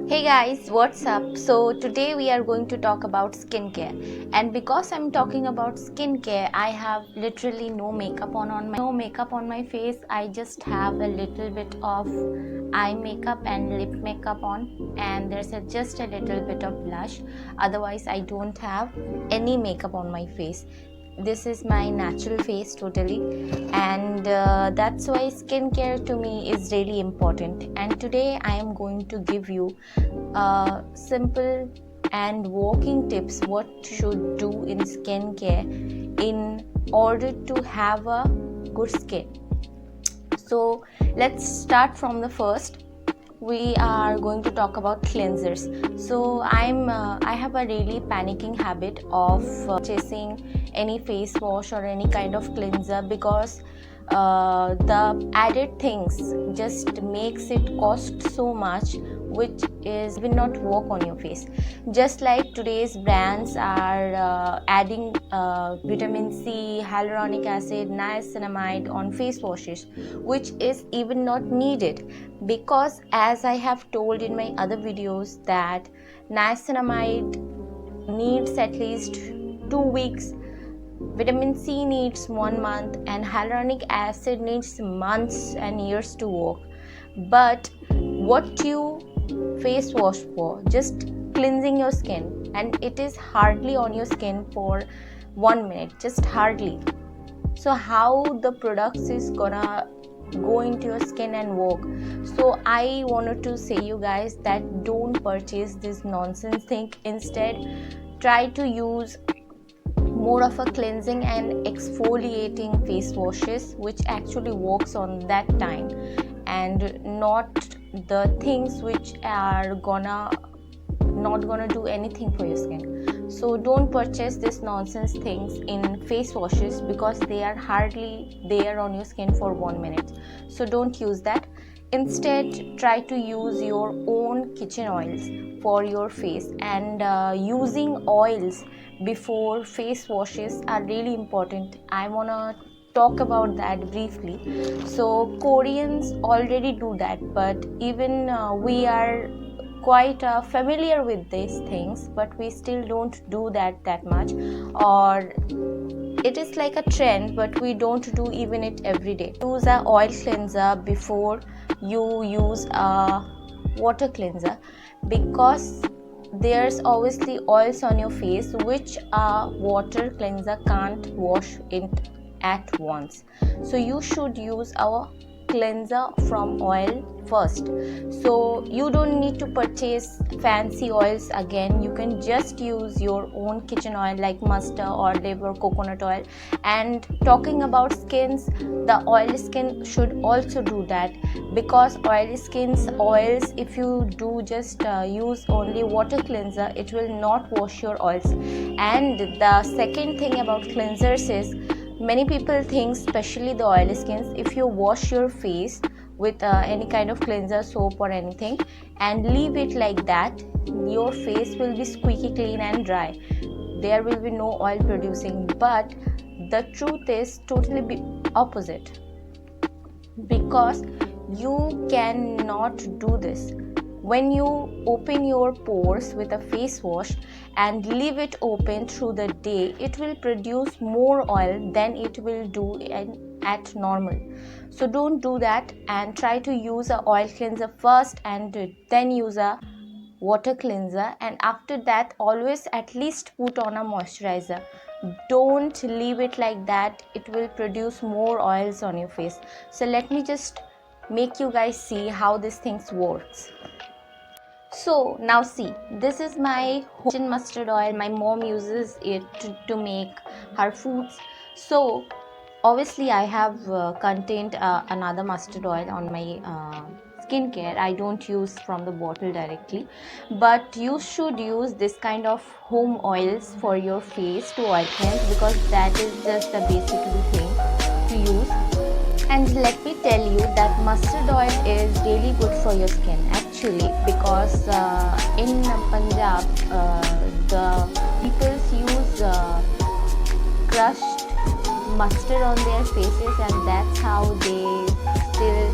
Hey guys, what's up? So today we are going to talk about skincare, and because I'm talking about skincare, I have literally no makeup on my face. I just have a little bit of eye makeup and lip makeup on, and there's just a little bit of blush. Otherwise, I don't have any makeup on my face. This is my natural face totally, and that's why skincare to me is really important. And today I am going to give you simple and working tips what should do in skincare in order to have a good skin. So let's start from the first. We are going to talk about cleansers. So I have a really panicking habit of purchasing any face wash or any kind of cleanser because the added things just makes it cost so much, which will not work on your face. Just like today's brands are adding vitamin C, hyaluronic acid, niacinamide on face washes, which is even not needed, because as I have told in my other videos that niacinamide needs at least 2 weeks, vitamin C needs 1 month, and hyaluronic acid needs months and years to work. But what you face wash for? Just cleansing your skin, and it is hardly on your skin for 1 minute, just hardly. So how the products is gonna go into your skin and work? So I wanted to say you guys that don't purchase this nonsense thing. Instead, try to use more of a cleansing and exfoliating face washes, which actually works on that time, and not the things which are not gonna do anything for your skin. So don't purchase this nonsense things in face washes because they are hardly there on your skin for 1 minute. So don't use that. Instead, try to use your own kitchen oils for your face, and using oils before face washes are really important. I wanna talk about that briefly. So Koreans already do that, but even we are quite familiar with these things, but we still don't do that much, or it is like a trend, but we don't do even it every day. Use a oil cleanser before you use a water cleanser, because there's obviously oils on your face which a water cleanser can't wash it at once. So you should use our cleanser from oil first. So you don't need to purchase fancy oils again. You can just use your own kitchen oil like mustard, olive or coconut oil. And talking about skins, the oily skin should also do that, because oily skins oils, if you do just use only water cleanser, it will not wash your oils. And the second thing about cleansers is, many people think, especially the oily skins, if you wash your face with any kind of cleanser, soap or anything, and leave it like that, your face will be squeaky clean and dry. There will be no oil producing. But the truth is totally opposite, because you cannot do this. When you open your pores with a face wash and leave it open through the day, it will produce more oil than it will do at normal. So don't do that, and try to use a oil cleanser first and then use a water cleanser, and after that always at least put on a moisturizer. Don't leave it like that, it will produce more oils on your face. So let me just make you guys see how this thing works. So now see, this is my kitchen mustard oil. My mom uses it to make her foods. So obviously I have contained another mustard oil on my skincare. I don't use from the bottle directly, but you should use this kind of home oils for your face to oil cleanse, because that is just the basic thing to use. And let me tell you that mustard oil is really good for your skin actually, because in Punjab the people use crushed mustard on their faces, and that's how they still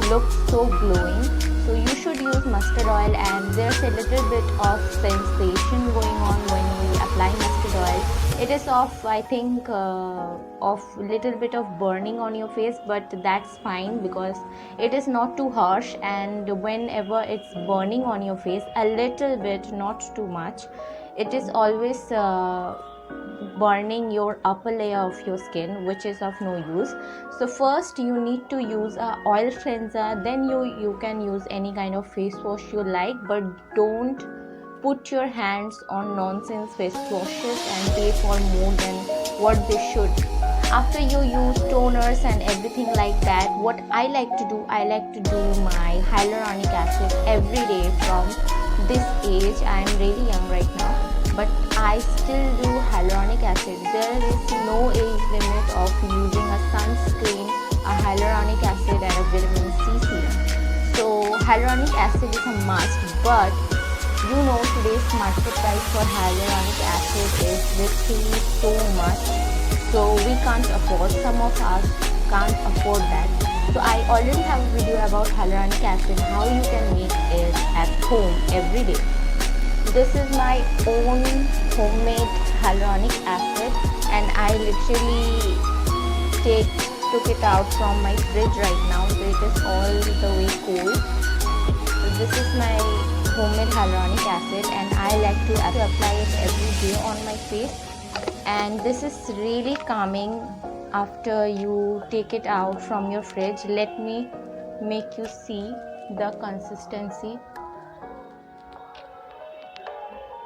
look so glowing. So you should use mustard oil, and there's a little bit of sensation going on when we apply mustard oil. It is I think of little bit of burning on your face, but that's fine because it is not too harsh, and whenever it's burning on your face a little bit, not too much, it is always burning your upper layer of your skin, which is of no use. So first you need to use a oil cleanser, then you can use any kind of face wash you like, but don't put your hands on nonsense face washes and pay for more than what they should. After you use toners and everything like that, what I like to do my hyaluronic acid every day. From this age, I am really young right now, but I still do hyaluronic acid. There is no age limit of using a sunscreen, a hyaluronic acid and a vitamin C serum. So hyaluronic acid is a must, but you know today's market price for hyaluronic acid is literally so much, so we can't afford, some of us can't afford that. So I already have a video about hyaluronic acid, how you can make it at home every day. This is my own homemade hyaluronic acid, and I literally took it out from my fridge right now, so it is all the way cold. So this is my homemade hyaluronic acid, and I like to apply it every day on my face, and this is really calming after you take it out from your fridge. Let me make you see the consistency.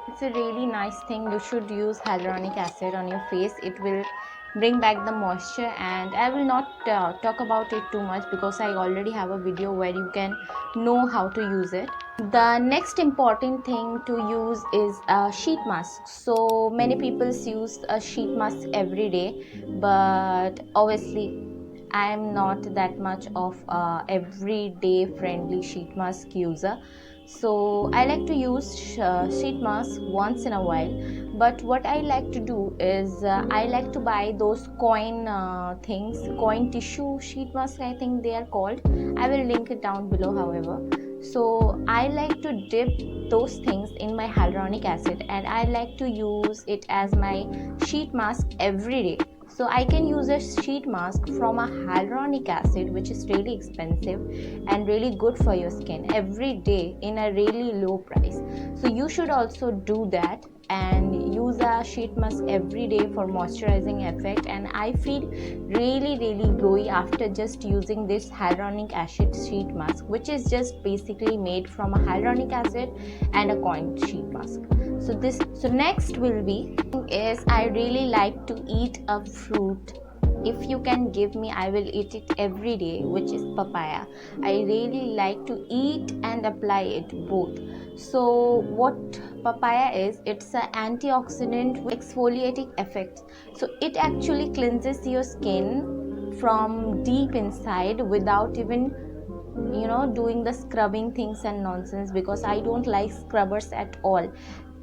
It's a really nice thing. You should use hyaluronic acid on your face. It will bring back the moisture, and I will not talk about it too much because I already have a video where you can know how to use it. The next important thing to use is a sheet mask. So many people use a sheet mask every day, but obviously I am not that much of a everyday friendly sheet mask user. So I like to use sheet mask once in a while, but what I like to do is I like to buy those coin tissue sheet mask, I think they are called. I will link it down below, however. So I like to dip those things in my hyaluronic acid, and I like to use it as my sheet mask every day. So I can use a sheet mask from a hyaluronic acid, which is really expensive and really good for your skin, every day in a really low price. So you should also do that and use a sheet mask every day for moisturizing effect, and I feel really glowy after just using this hyaluronic acid sheet mask, which is just basically made from a hyaluronic acid and a coin sheet mask. So next will be is I really like to eat a fruit. If you can give me, I will eat it every day, which is papaya. I really like to eat and apply it both. So what papaya is, it's an antioxidant with exfoliating effects. So it actually cleanses your skin from deep inside without even doing the scrubbing things and nonsense, because I don't like scrubbers at all.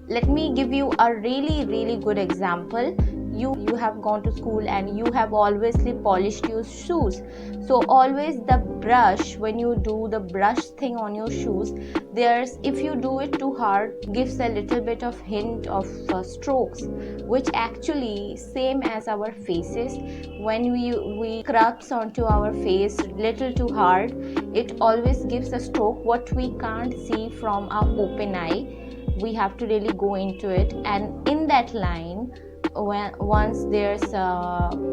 Let me give you a really good example. You have gone to school and you have obviously polished your shoes. So always the brush, when you do the brush thing on your shoes, if you do it too hard, gives a little bit of hint of strokes, which actually same as our faces. When we scrubs onto our face little too hard, it always gives a stroke, what we can't see from our open eye. We have to really go into it, and in that line, once there's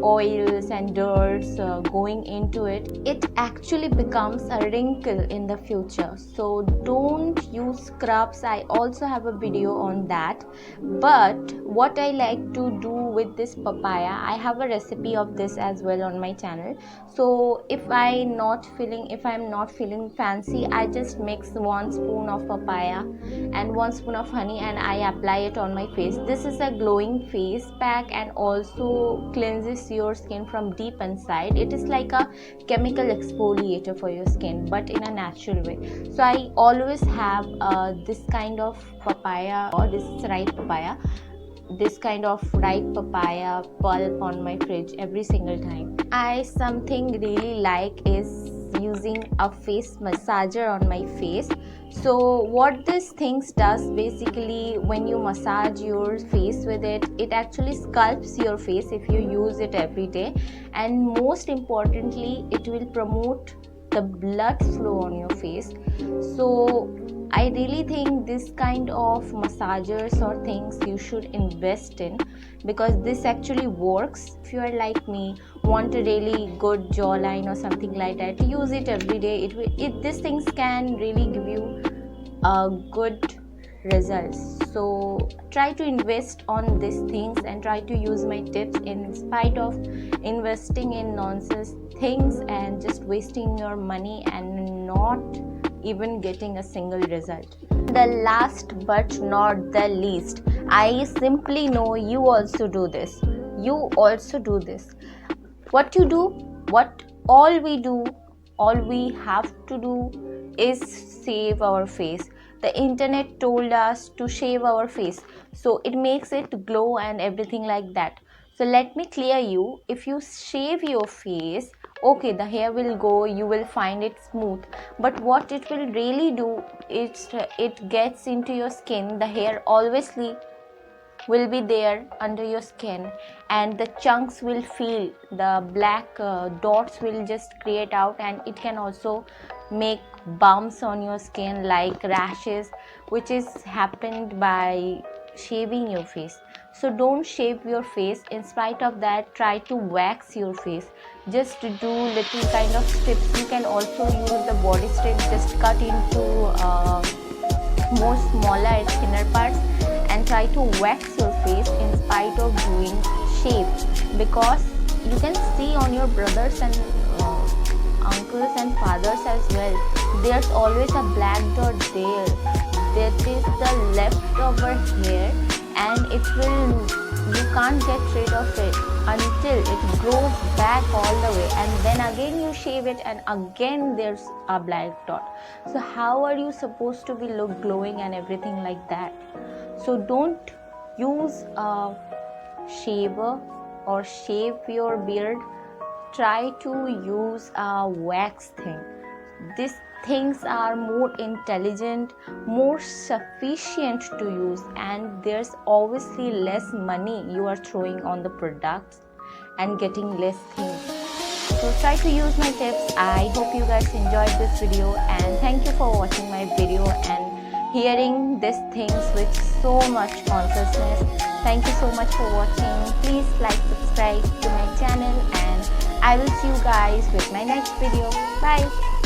oils and dirts going into it, it actually becomes a wrinkle in the future. So don't use scrubs. I also have a video on that. But what I like to do with this papaya, I have a recipe of this as well on my channel. So if I'm not feeling fancy, I just mix 1 spoon of papaya and 1 spoon of honey, and I apply it on my face. This is a glowing face pack and also cleanses your skin from deep inside. It is like a chemical exfoliator for your skin, but in a natural way. So I always have this kind of papaya, or this ripe papaya, this kind of ripe papaya pulp on my fridge every single time. Something really like is using a face massager on my face. So what this things does, basically when you massage your face with it, it actually sculpts your face if you use it every day, and most importantly it will promote the blood flow on your face. So I really think this kind of massagers or things you should invest in, because this actually works. If you are like me, want a really good jawline or something like that, use it every day. These things can really give you good results. So try to invest on these things and try to use my tips in spite of investing in nonsense things and just wasting your money and not even getting a single result. The last but not the least, I simply know you also do this. What you do, what all we have to do is save our face. The internet told us to shave our face, so it makes it glow and everything like that. So let me clear you, if you shave your face, okay, the hair will go, you will find it smooth, but what it will really do is it gets into your skin. The hair obviously will be there under your skin, and the chunks will feel, the black dots will just create out, and it can also make bumps on your skin like rashes, which is happened by shaving your face. So don't shave your face. In spite of that, try to wax your face. Just to do little kind of strips. You can also use the body strip, just cut into more smaller and thinner parts and try to wax your face in spite of doing shave, because you can see on your brothers and uncles and fathers as well, there's always a black dot there. That is the leftover hair, and you can't get rid of it until it grows back all the way, and then again you shave it and again there's a black dot. So how are you supposed to be look glowing and everything like that? So don't use a shaver or shave your beard. Try to use a wax thing. These things are more intelligent, more sufficient to use, and there's obviously less money you are throwing on the products and getting less things. So try to use my tips. I hope you guys enjoyed this video, and thank you for watching my video and hearing these things with so much consciousness. Thank you so much for watching. Please like, subscribe to my channel, and I will see you guys with my next video. Bye.